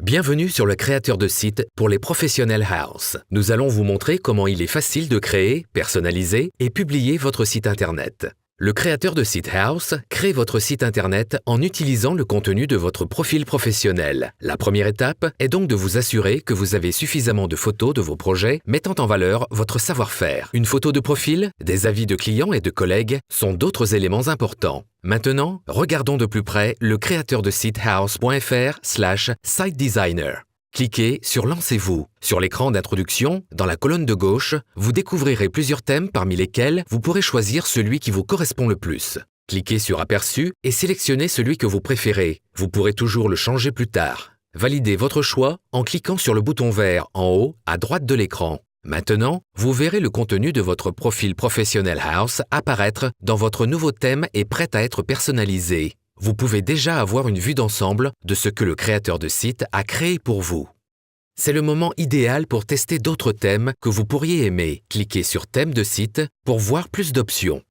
Bienvenue sur le créateur de site pour les professionnels House. Nous allons vous montrer comment il est facile de créer, personnaliser et publier votre site Internet. Le créateur de site House crée votre site Internet en utilisant le contenu de votre profil professionnel. La première étape est donc de vous assurer que vous avez suffisamment de photos de vos projets mettant en valeur votre savoir-faire. Une photo de profil, des avis de clients et de collègues sont d'autres éléments importants. Maintenant, regardons de plus près le créateur de site house.fr/site designer. Cliquez sur Lancez-vous. Sur l'écran d'introduction, dans la colonne de gauche, vous découvrirez plusieurs thèmes parmi lesquels vous pourrez choisir celui qui vous correspond le plus. Cliquez sur Aperçu et sélectionnez celui que vous préférez. Vous pourrez toujours le changer plus tard. Validez votre choix en cliquant sur le bouton vert en haut à droite de l'écran. Maintenant, vous verrez le contenu de votre profil professionnel House apparaître dans votre nouveau thème et prêt à être personnalisé. Vous pouvez déjà avoir une vue d'ensemble de ce que le créateur de site a créé pour vous. C'est le moment idéal pour tester d'autres thèmes que vous pourriez aimer. Cliquez sur Thème de site pour voir plus d'options.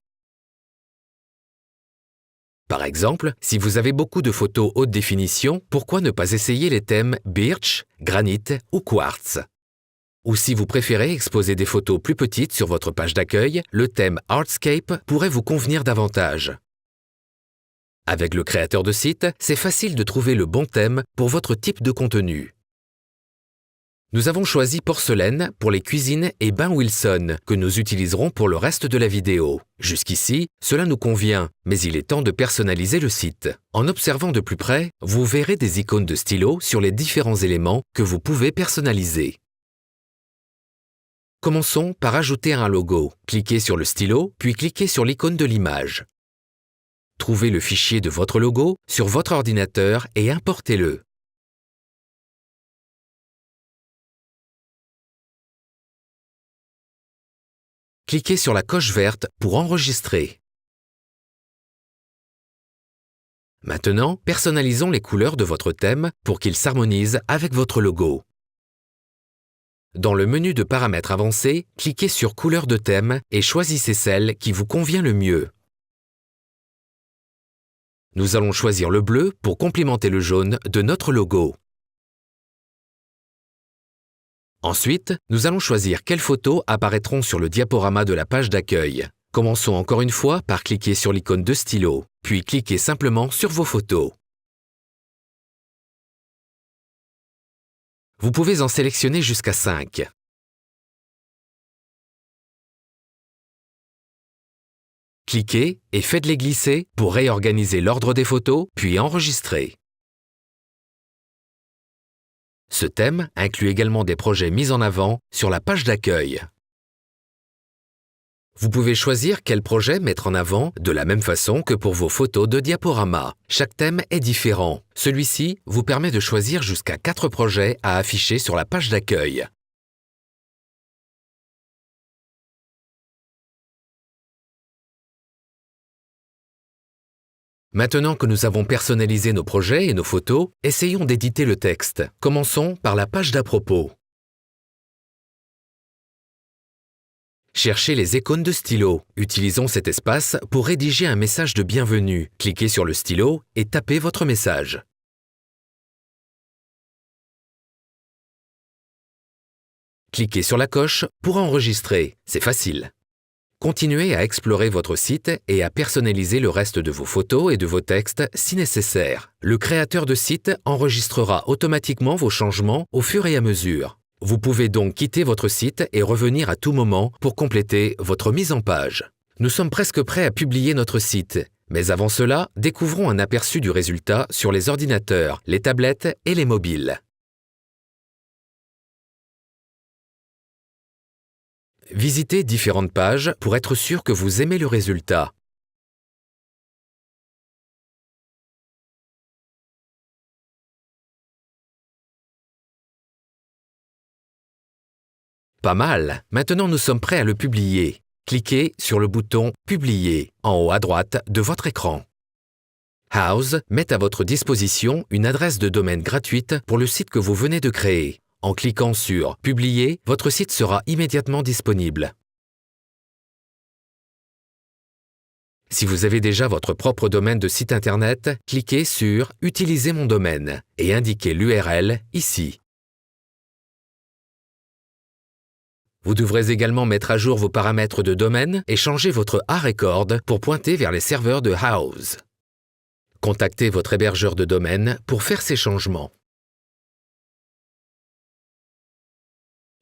Par exemple, si vous avez beaucoup de photos haute définition, pourquoi ne pas essayer les thèmes Birch, Granite ou Quartz? Ou si vous préférez exposer des photos plus petites sur votre page d'accueil, le thème Artscape pourrait vous convenir davantage. Avec le créateur de site, c'est facile de trouver le bon thème pour votre type de contenu. Nous avons choisi Porcelaine pour les cuisines et bains Wilson, que nous utiliserons pour le reste de la vidéo. Jusqu'ici, cela nous convient, mais il est temps de personnaliser le site. En observant de plus près, vous verrez des icônes de stylo sur les différents éléments que vous pouvez personnaliser. Commençons par ajouter un logo. Cliquez sur le stylo, puis cliquez sur l'icône de l'image. Trouvez le fichier de votre logo sur votre ordinateur et importez-le. Cliquez sur la coche verte pour enregistrer. Maintenant, personnalisons les couleurs de votre thème pour qu'ils s'harmonisent avec votre logo. Dans le menu de paramètres avancés, cliquez sur Couleur de thème et choisissez celle qui vous convient le mieux. Nous allons choisir le bleu pour complémenter le jaune de notre logo. Ensuite, nous allons choisir quelles photos apparaîtront sur le diaporama de la page d'accueil. Commençons encore une fois par cliquer sur l'icône de stylo, puis cliquez simplement sur vos photos. Vous pouvez en sélectionner jusqu'à 5. Cliquez et faites-les glisser pour réorganiser l'ordre des photos, puis enregistrer. Ce thème inclut également des projets mis en avant sur la page d'accueil. Vous pouvez choisir quel projet mettre en avant de la même façon que pour vos photos de diaporama. Chaque thème est différent. Celui-ci vous permet de choisir jusqu'à 4 projets à afficher sur la page d'accueil. Maintenant que nous avons personnalisé nos projets et nos photos, essayons d'éditer le texte. Commençons par la page d'à propos. Cherchez les icônes de stylo. Utilisons cet espace pour rédiger un message de bienvenue. Cliquez sur le stylo et tapez votre message. Cliquez sur la coche pour enregistrer. C'est facile. Continuez à explorer votre site et à personnaliser le reste de vos photos et de vos textes si nécessaire. Le créateur de site enregistrera automatiquement vos changements au fur et à mesure. Vous pouvez donc quitter votre site et revenir à tout moment pour compléter votre mise en page. Nous sommes presque prêts à publier notre site, mais avant cela, découvrons un aperçu du résultat sur les ordinateurs, les tablettes et les mobiles. Visitez différentes pages pour être sûr que vous aimez le résultat. Pas mal! Maintenant nous sommes prêts à le publier. Cliquez sur le bouton « Publier » en haut à droite de votre écran. House met à votre disposition une adresse de domaine gratuite pour le site que vous venez de créer. En cliquant sur « Publier », votre site sera immédiatement disponible. Si vous avez déjà votre propre domaine de site Internet, cliquez sur « Utiliser mon domaine » et indiquez l'URL ici. Vous devrez également mettre à jour vos paramètres de domaine et changer votre A-Record pour pointer vers les serveurs de Houzz. Contactez votre hébergeur de domaine pour faire ces changements.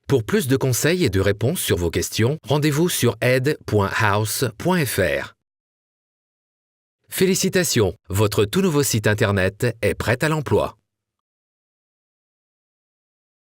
Pour plus de conseils et de réponses sur vos questions, rendez-vous sur aide.houzz.fr. Félicitations, votre tout nouveau site Internet est prêt à l'emploi.